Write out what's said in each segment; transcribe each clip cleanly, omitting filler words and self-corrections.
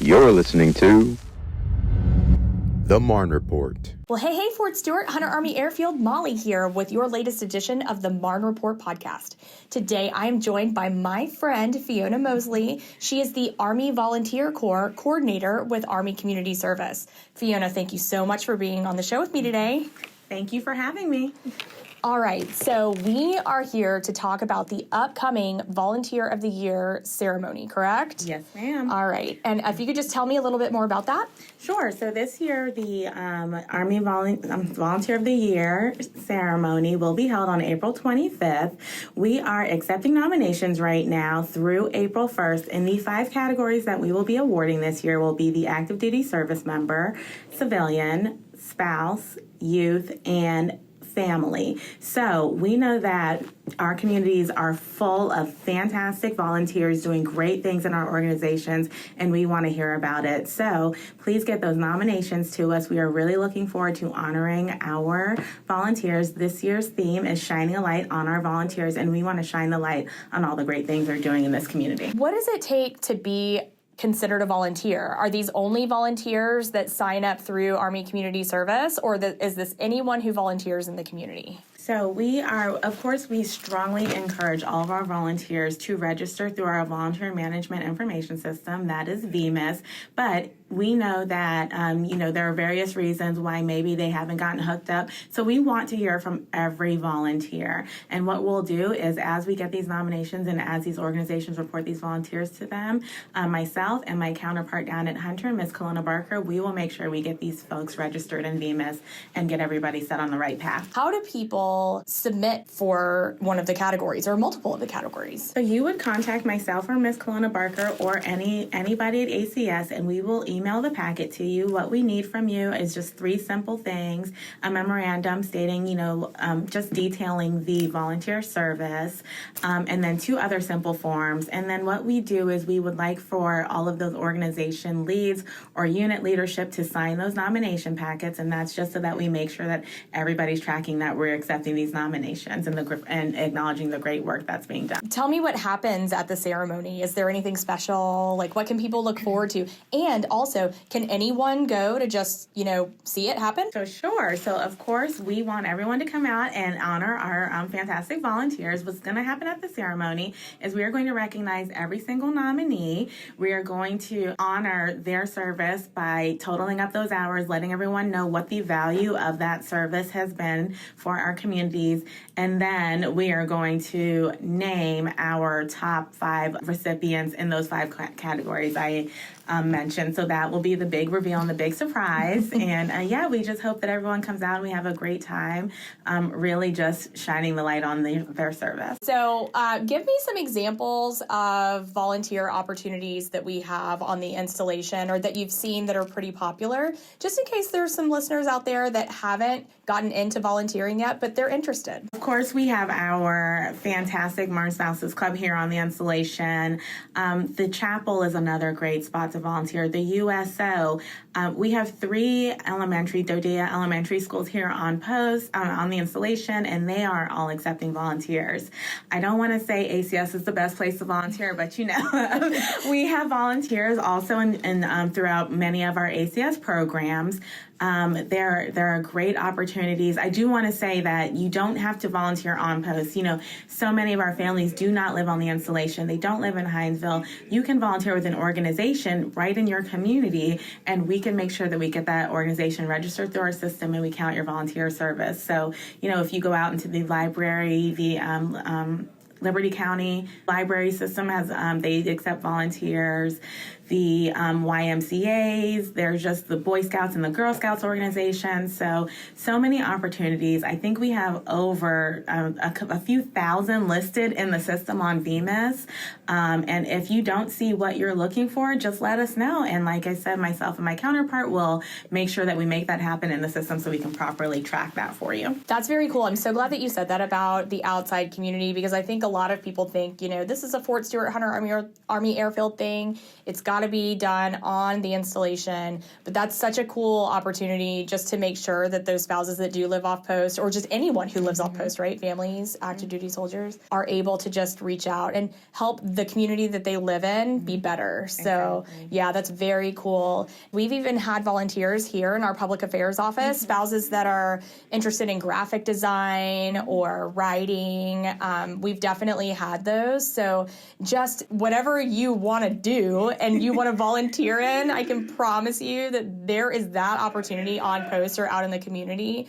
You're listening to the Marne Report. Well, hey, Fort Stewart, Hunter Army Airfield, Molly here with your latest edition of the Marne Report Podcast. Today, I am joined by my friend, Fiona Mosely. She is the Army Volunteer Corps Coordinator with Army Community Service. Fiona, thank you so much for being on the show with me today. Thank you for having me. All right, so we are here to talk about the upcoming Volunteer of the Year ceremony, correct? Yes, ma'am. All right, and if you could just tell me a little bit more about that. Sure. So this year, the Army Volunteer of the Year ceremony will be held on April 25th. We are accepting nominations right now through April 1st, and the 5 categories that we will be awarding this year will be the active duty service member, civilian, spouse, youth, and family. So we know that our communities are full of fantastic volunteers doing great things in our organizations, and we want to hear about it. So please get those nominations to us. We are really looking forward to honoring our volunteers. This year's theme is shining a light on our volunteers, and we want to shine the light on all the great things they're doing in this community. What does it take to be considered a volunteer? Are these only volunteers that sign up through Army Community Service, or is this anyone who volunteers in the community? So we strongly encourage all of our volunteers to register through our Volunteer Management Information System, that is VMIS, but we know that, there are various reasons why maybe they haven't gotten hooked up. So we want to hear from every volunteer. And what we'll do is, as we get these nominations and as these organizations report these volunteers to them, myself and my counterpart down at Hunter, Ms. Kalona Barker, we will make sure we get these folks registered in VMIS and get everybody set on the right path. How do people submit for one of the categories or multiple of the categories? So you would contact myself or Ms. Kalona Barker or anybody at ACS, and we will email the packet to you. What we need from you is just 3 simple things: a memorandum stating, just detailing the volunteer service, and then 2 other simple forms. And then what we do is we would like for all of those organization leads or unit leadership to sign those nomination packets, and that's just so that we make sure that everybody's tracking that we're accepting these nominations and acknowledging the great work that's being done. Tell me what happens at the ceremony. Is there anything special? Like, what can people look forward to? And also, can anyone go to just, see it happen? So sure. So of course, we want everyone to come out and honor our fantastic volunteers. What's going to happen at the ceremony is we are going to recognize every single nominee. We are going to honor their service by totaling up those hours, letting everyone know what the value of that service has been for our communities. And then we are going to name our top 5 recipients in those 5 categories I mentioned. So that will be the big reveal and the big surprise. And we just hope that everyone comes out and we have a great time, really just shining the light on their service. So give me some examples of volunteer opportunities that we have on the installation or that you've seen that are pretty popular, just in case there's some listeners out there that haven't gotten into volunteering yet, but they're interested. Of course, we have our fantastic Marne Spouses Club here on the installation. The chapel is another great spot to volunteer. The USO, we have 3 Dodea elementary schools here on post, on the installation, and they are all accepting volunteers. I don't want to say ACS is the best place to volunteer, but we have volunteers also in throughout many of our ACS programs. There are great opportunities. I do want to say that you don't have to volunteer on post. So many of our families do not live on the installation. They don't live in Hinesville. You can volunteer with an organization right in your community, and we can make sure that we get that organization registered through our system and we count your volunteer service. So, if you go out into the library, the Liberty County Library System has, they accept volunteers. The YMCAs, there's just the Boy Scouts and the Girl Scouts organization. So many opportunities. I think we have over a few thousand listed in the system on VMIS. And if you don't see what you're looking for, just let us know. And like I said, myself and my counterpart will make sure that we make that happen in the system so we can properly track that for you. That's very cool. I'm so glad that you said that about the outside community, because I think a lot of people think, this is a Fort Stewart Hunter Army Airfield thing. It's got to be done on the installation. But that's such a cool opportunity just to make sure that those spouses that do live off post, or just anyone who lives off post, right? Families, active duty soldiers, are able to just reach out and help the community that they live in be better. So yeah, that's very cool. We've even had volunteers here in our public affairs office, spouses that are interested in graphic design or writing. We've definitely had those. So just whatever you want to do and you want to volunteer in, I can promise you that there is that opportunity on post or out in the community.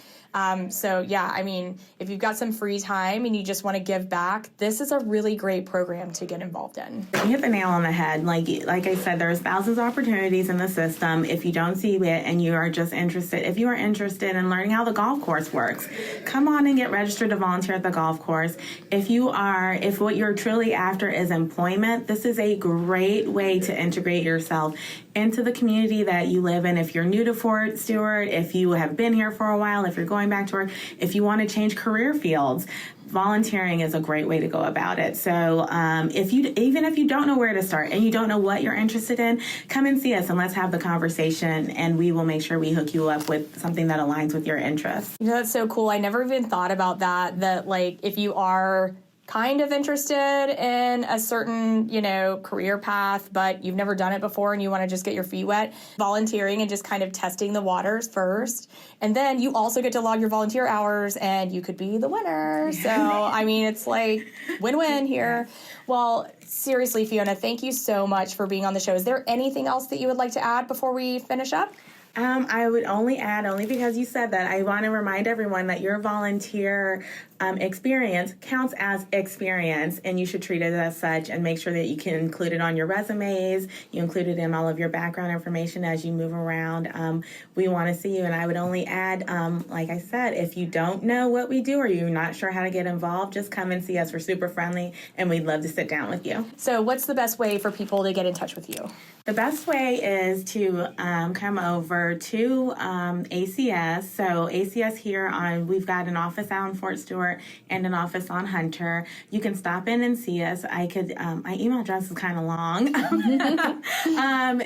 So yeah, I mean, if you've got some free time and you just want to give back, this is a really great program to get involved in. You hit the nail on the head. Like I said, there's thousands of opportunities in the system. If you don't see it and you are just interested, if you are interested in learning how the golf course works, come on and get registered to volunteer at the golf course. If what you're truly after is employment, this is a great way to integrate yourself into the community that you live in. If you're new to Fort Stewart, if you have been here for a while, if you're going back to work, if you want to change career fields, volunteering is a great way to go about it. So even if you don't know where to start and you don't know what you're interested in, come and see us and let's have the conversation, and we will make sure we hook you up with something that aligns with your interests. That's so cool. I never even thought about that like if you are kind of interested in a certain, career path, but you've never done it before and you want to just get your feet wet, volunteering and just kind of testing the waters first. And then you also get to log your volunteer hours and you could be the winner. So, I mean, it's like win-win here. Well, seriously, Fiona, thank you so much for being on the show. Is there anything else that you would like to add before we finish up? I would only add, only because you said that, I want to remind everyone that your volunteer experience counts as experience, and you should treat it as such and make sure that you can include it on your resumes, you include it in all of your background information as you move around. We want to see you, and I would only add, like I said, if you don't know what we do or you're not sure how to get involved, just come and see us. We're super friendly, and we'd love to sit down with you. So what's the best way for people to get in touch with you? The best way is to come over to ACS. So ACS here we've got an office out in Fort Stewart and an office on Hunter. You can stop in and see us. My email address is kind of long.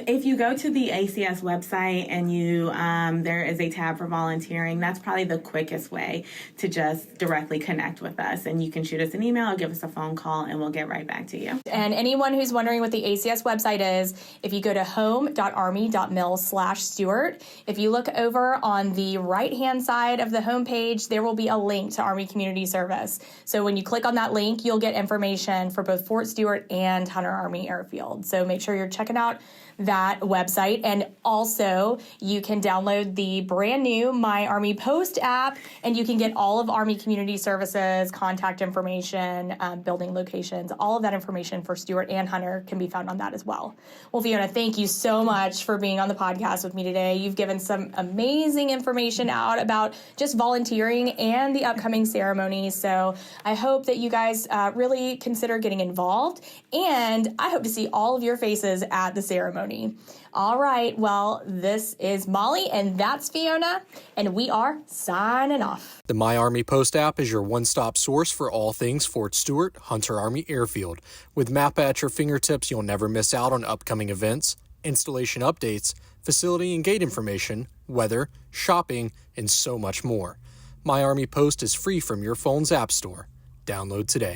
If you go to the ACS website and there is a tab for volunteering, that's probably the quickest way to just directly connect with us. And you can shoot us an email or give us a phone call and we'll get right back to you. And anyone who's wondering what the ACS website is, if you go to home.army.mil/Stewart, if you look over on the right-hand side of the homepage, there will be a link to Army Community Service. So when you click on that link, you'll get information for both Fort Stewart and Hunter Army Airfield. So make sure you're checking out that website. And also, you can download the brand new My Army Post app, and you can get all of Army Community Services, contact information, building locations, all of that information for Stewart and Hunter can be found on that as well. Well, Fiona, thank you so much for being on the podcast with me today. You've given some amazing information out about just volunteering and the upcoming ceremony. So I hope that you guys really consider getting involved, and I hope to see all of your faces at the ceremony. All right, well, this is Molly, and that's Fiona, and we are signing off. The My Army Post app is your one-stop source for all things Fort Stewart, Hunter Army Airfield. With map at your fingertips, you'll never miss out on upcoming events, installation updates, facility and gate information, weather, shopping, and so much more. My Army Post is free from your phone's app store. Download today.